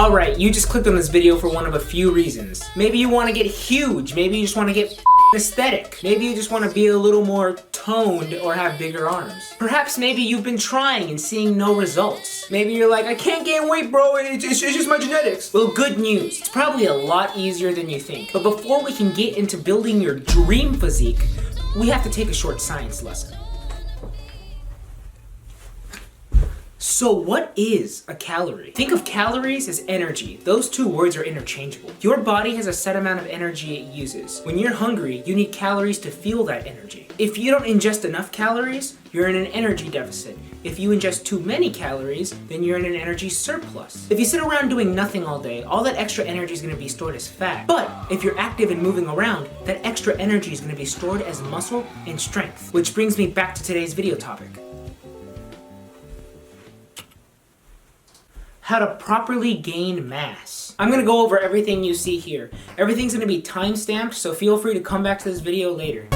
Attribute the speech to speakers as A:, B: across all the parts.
A: Alright, you just clicked on this video for one of a few reasons. Maybe you want to get huge, maybe you just want to get aesthetic. Maybe you just want to be a little more toned or have bigger arms. Perhaps maybe you've been trying and seeing no results. Maybe you're like, I can't gain weight, bro, it's just my genetics. Well, good news. It's probably a lot easier than you think. But before we can get into building your dream physique, we have to take a short science lesson. So what is a calorie? Think of calories as energy. Those two words are interchangeable. Your body has a set amount of energy it uses. When you're hungry, you need calories to fuel that energy. If you don't ingest enough calories, you're in an energy deficit. If you ingest too many calories, then you're in an energy surplus. If you sit around doing nothing all day, all that extra energy is going to be stored as fat. But if you're active and moving around, that extra energy is going to be stored as muscle and strength. Which brings me back to today's video topic. How to properly gain mass. I'm gonna go over everything you see here. Everything's gonna be time-stamped, so feel free to come back to this video later.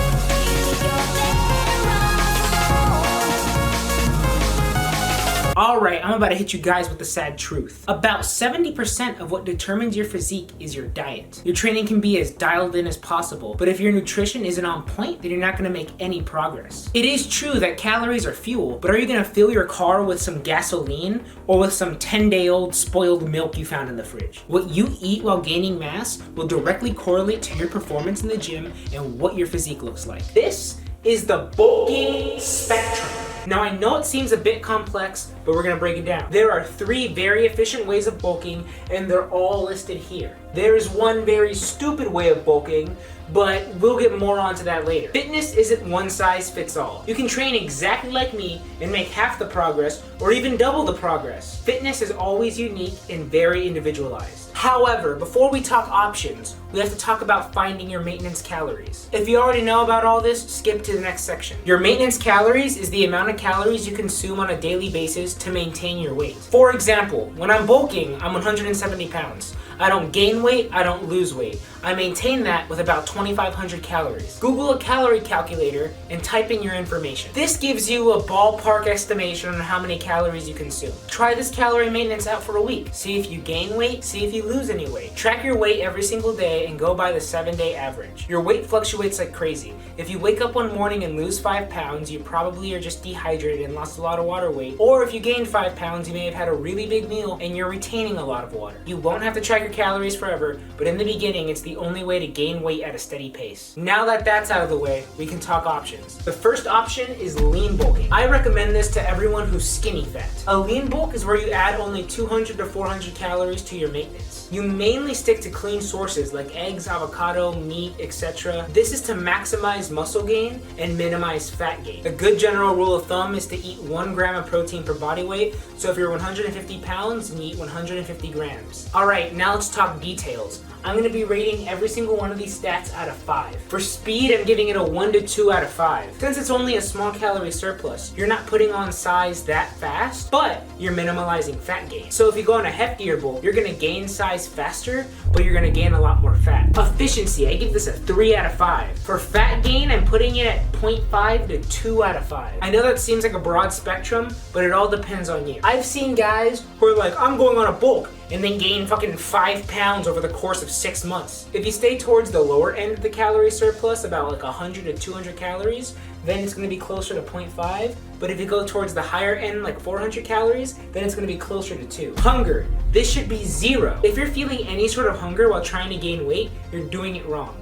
A: Alright, I'm about to hit you guys with the sad truth. About 70% of what determines your physique is your diet. Your training can be as dialed in as possible, but if your nutrition isn't on point, then you're not gonna make any progress. It is true that calories are fuel, but are you gonna fill your car with some gasoline or with some 10-day-old spoiled milk you found in the fridge? What you eat while gaining mass will directly correlate to your performance in the gym and what your physique looks like. This is the bulking spectrum. Now I know it seems a bit complex, but we're gonna break it down. There are 3 very efficient ways of bulking, and they're all listed here. There's one very stupid way of bulking, but we'll get more onto that later. Fitness isn't one size fits all. You can train exactly like me and make half the progress, or even double the progress. Fitness is always unique and very individualized. However, before we talk options, we have to talk about finding your maintenance calories. If you already know about all this, skip to the next section. Your maintenance calories is the amount of calories you consume on a daily basis to maintain your weight. For example, when I'm bulking, I'm 170 pounds. I don't gain weight, I don't lose weight. I maintain that with about 2,500 calories. Google a calorie calculator and type in your information. This gives you a ballpark estimation on how many calories you consume. Try this calorie maintenance out for a week. See if you gain weight, see if you lose any weight. Track your weight every single day and go by the 7-day average. Your weight fluctuates like crazy. If you wake up one morning and lose 5 pounds, you probably are just dehydrated and lost a lot of water weight. Or if you gained 5 pounds, you may have had a really big meal and you're retaining a lot of water. You won't have to track your calories forever, but in the beginning, it's the only way to gain weight at a steady pace. Now that that's out of the way, we can talk options. The first option is lean bulking. I recommend this to everyone who's skinny fat. A lean bulk is where you add only 200 to 400 calories to your maintenance. You mainly stick to clean sources like eggs, avocado, meat, etc. This is to maximize muscle gain and minimize fat gain. A good general rule of thumb is to eat 1 gram of protein per body weight. So if you're 150 pounds, then you eat 150 grams. Alright, now let's talk details. I'm going to be rating every single one of these stats out of 5. For speed, I'm giving it a 1 to 2 out of 5. Since it's only a small calorie surplus, you're not putting on size that fast, but you're minimalizing fat gain. So if you go on a heftier bulk, you're going to gain size faster, but you're going to gain a lot more fat. Efficiency, I give this a 3 out of 5. For fat gain, I'm putting it at 0.5 to 2 out of 5. I know that seems like a broad spectrum, but it all depends on you. I've seen guys who are like, I'm going on a bulk, and then gain fucking 5 pounds over the course of 6 months. If you stay towards the lower end of the calorie surplus, about like 100 to 200 calories, then it's gonna be closer to 0.5. But if you go towards the higher end, like 400 calories, then it's gonna be closer to 2. Hunger, this should be 0. If you're feeling any sort of hunger while trying to gain weight, you're doing it wrong.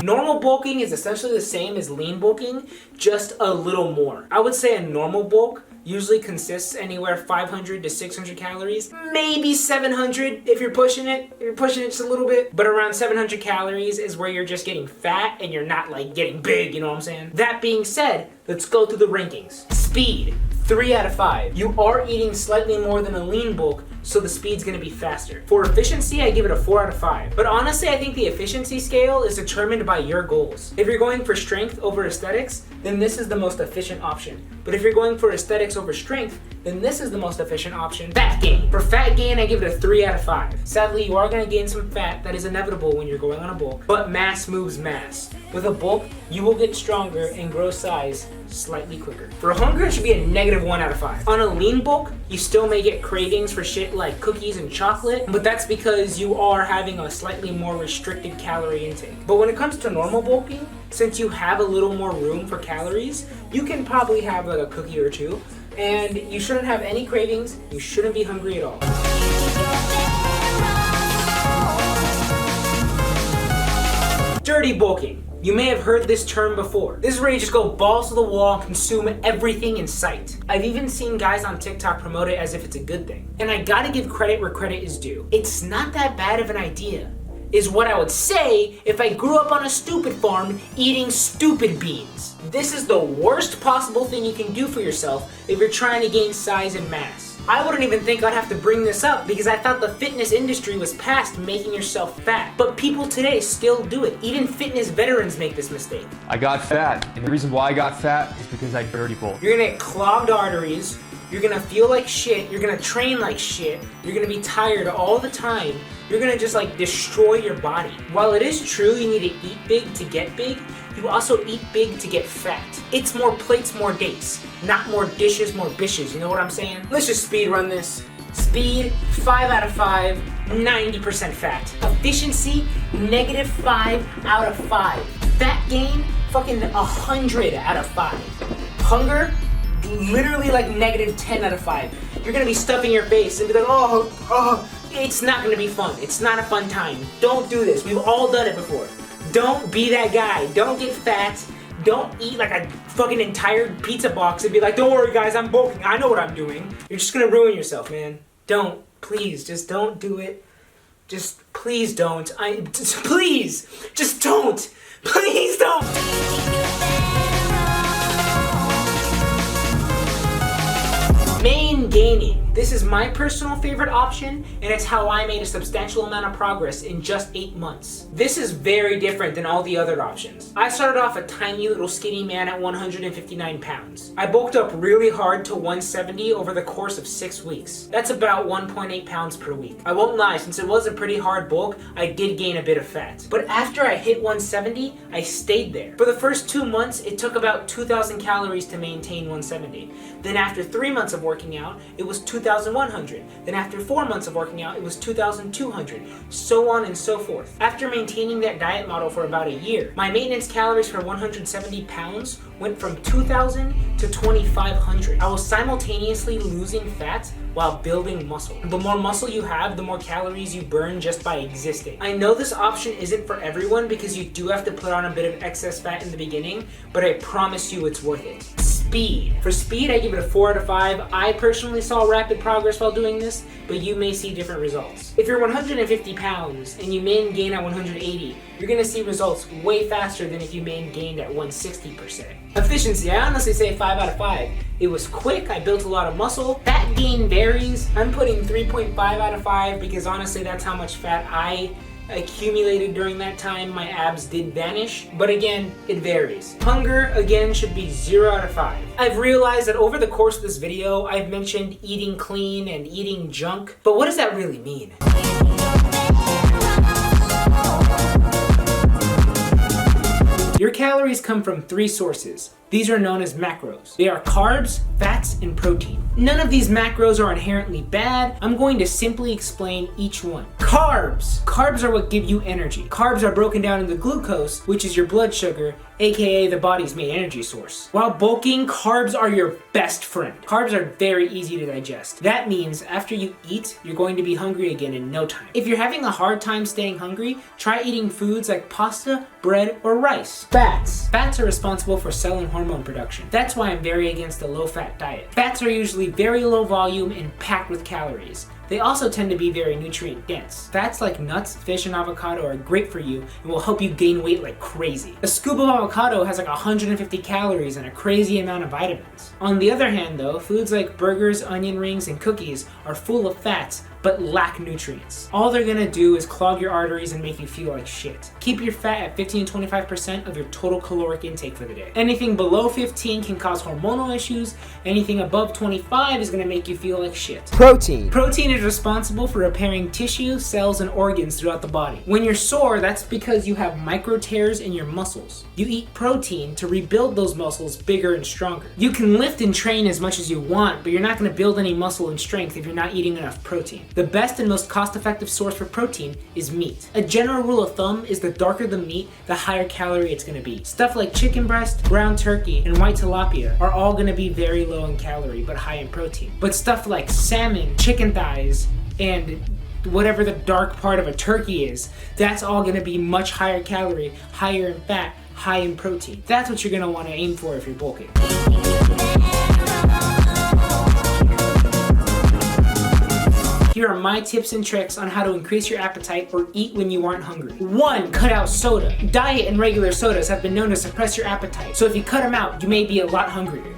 A: Normal bulking is essentially the same as lean bulking, just a little more. I would say a normal bulk usually consists anywhere 500 to 600 calories, maybe 700 if you're pushing it. You're pushing it just a little bit, but around 700 calories is where you're just getting fat and you're not like getting big, you know what I'm saying? That being said, let's go through the rankings. Speed, 3 out of 5. You are eating slightly more than a lean bulk, so the speed's gonna be faster. For efficiency, I give it a 4 out of 5. But honestly, I think the efficiency scale is determined by your goals. If you're going for strength over aesthetics, then this is the most efficient option. But if you're going for aesthetics over strength, then this is the most efficient option. Fat gain. For fat gain, I give it a 3 out of 5. Sadly, you are gonna gain some fat. That is inevitable when you're going on a bulk, but mass moves mass. With a bulk, you will get stronger and grow size, slightly quicker. For hunger, it should be a -1 out of 5. On a lean bulk, you still may get cravings for shit like cookies and chocolate, but that's because you are having a slightly more restricted calorie intake. But when it comes to normal bulking, since you have a little more room for calories, you can probably have like a cookie or two, and you shouldn't have any cravings, you shouldn't be hungry at all. Dirty bulking. You may have heard this term before. This is where you just go balls to the wall and consume everything in sight. I've even seen guys on TikTok promote it as if it's a good thing. And I gotta give credit where credit is due. It's not that bad of an idea, is what I would say if I grew up on a stupid farm eating stupid beans. This is the worst possible thing you can do for yourself if you're trying to gain size and mass. I wouldn't even think I'd have to bring this up because I thought the fitness industry was past making yourself fat. But people today still do it. Even fitness veterans make this mistake.
B: I got fat, and the reason why I got fat is because I dirty bulk.
A: You're gonna get clogged arteries, you're gonna feel like shit, you're gonna train like shit, you're gonna be tired all the time, you're gonna just like destroy your body. While it is true you need to eat big to get big, you also eat big to get fat. It's more plates, more dates, not more dishes, more bishes, you know what I'm saying? Let's just speed run this. Speed, 5 out of 5, 90% fat. Efficiency, -5 out of 5. Fat gain, fucking 100 out of 5. Hunger, literally like -10 out of 5. You're gonna be stuffing your face and be like, oh, it's not gonna be fun. It's not a fun time. Don't do this. We've all done it before. Don't be that guy. Don't get fat. Don't eat like a fucking entire pizza box and be like, don't worry guys, I'm bulking. I know what I'm doing. You're just gonna ruin yourself, man. Don't. Please, just don't do it. Just please don't. Please, just don't. Please don't. Main gaining. This is my personal favorite option, and it's how I made a substantial amount of progress in just 8 months. This is very different than all the other options. I started off a tiny little skinny man at 159 pounds. I bulked up really hard to 170 over the course of 6 weeks. That's about 1.8 pounds per week. I won't lie, since it was a pretty hard bulk, I did gain a bit of fat. But after I hit 170, I stayed there. For the first 2 months, it took about 2,000 calories to maintain 170. Then after 3 months of working out, it was 2,100. Then after 4 months of working out, it was 2,200. So on and so forth. After maintaining that diet model for about a year, my maintenance calories for 170 pounds went from 2,000 to 2,500. I was simultaneously losing fat while building muscle. The more muscle you have, the more calories you burn just by existing. I know this option isn't for everyone because you do have to put on a bit of excess fat in the beginning, but I promise you it's worth it. Speed. For speed, I give it a 4 out of 5. I personally saw rapid progress while doing this, but you may see different results. If you're 150 pounds and you main gain at 180, you're gonna see results way faster than if you main gained at 160%. Efficiency, I honestly say 5 out of 5. It was quick, I built a lot of muscle. Fat gain varies. I'm putting 3.5 out of 5 because honestly that's how much fat I accumulated during that time. My abs did vanish, but again, it varies. Hunger, again, should be 0 out of 5. I've realized that over the course of this video, I've mentioned eating clean and eating junk, but what does that really mean? Your calories come from 3 sources. These are known as macros. They are carbs, fats, and protein. None of these macros are inherently bad. I'm going to simply explain each one. Carbs. Carbs are what give you energy. Carbs are broken down into glucose, which is your blood sugar, aka the body's main energy source. While bulking, carbs are your best friend. Carbs are very easy to digest. That means after you eat, you're going to be hungry again in no time. If you're having a hard time staying hungry, try eating foods like pasta, bread, or rice. Fats. Fats are responsible for cell and hormone production. That's why I'm very against a low-fat diet. Fats are usually very low volume and packed with calories. They also tend to be very nutrient dense. Fats like nuts, fish, and avocado are great for you and will help you gain weight like crazy. A scoop of avocado has like 150 calories and a crazy amount of vitamins. On the other hand though, foods like burgers, onion rings, and cookies are full of fats but lack nutrients. All they're gonna do is clog your arteries and make you feel like shit. Keep your fat at 15 to 25% of your total caloric intake for the day. Anything below 15 can cause hormonal issues. Anything above 25 is gonna make you feel like shit.
C: Protein.
A: Protein is responsible for repairing tissue, cells, and organs throughout the body. When you're sore, that's because you have micro tears in your muscles. You eat protein to rebuild those muscles bigger and stronger. You can lift and train as much as you want, but you're not going to build any muscle and strength if you're not eating enough protein. The best and most cost-effective source for protein is meat. A general rule of thumb is the darker the meat, the higher calorie it's going to be. Stuff like chicken breast, ground turkey, and white tilapia are all going to be very low in calorie but high in protein. But stuff like salmon, chicken thighs, and whatever the dark part of a turkey is, that's all going to be much higher calorie, higher in fat, high in protein. That's what you're going to want to aim for if you're bulking. Here are my tips and tricks on how to increase your appetite or eat when you aren't hungry. 1. Cut out soda. Diet and regular sodas have been known to suppress your appetite, so if you cut them out, you may be a lot hungrier.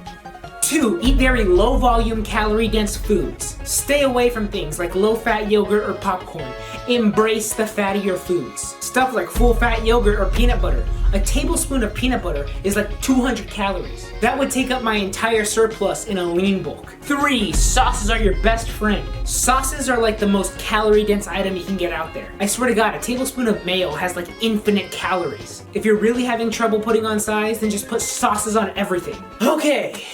A: 2. Eat very low volume, calorie dense foods. Stay away from things like low fat yogurt or popcorn. Embrace the fattier foods. Stuff like full fat yogurt or peanut butter. A tablespoon of peanut butter is like 200 calories. That would take up my entire surplus in a lean bulk. 3. Sauces are your best friend. Sauces are like the most calorie dense item you can get out there. I swear to God, a tablespoon of mayo has like infinite calories. If you're really having trouble putting on size, then just put sauces on everything. Okay.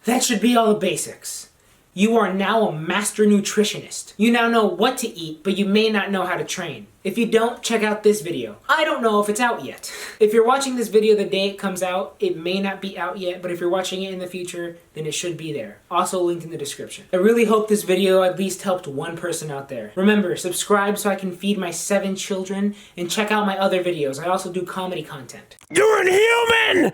A: That should be all the basics. You are now a master nutritionist. You now know what to eat, but you may not know how to train. If you don't, check out this video. I don't know if it's out yet. If you're watching this video the day it comes out, it may not be out yet, but if you're watching it in the future, then it should be there. Also linked in the description. I really hope this video at least helped one person out there. Remember, subscribe so I can feed my 7 children, and check out my other videos. I also do comedy content.
C: You're inhuman!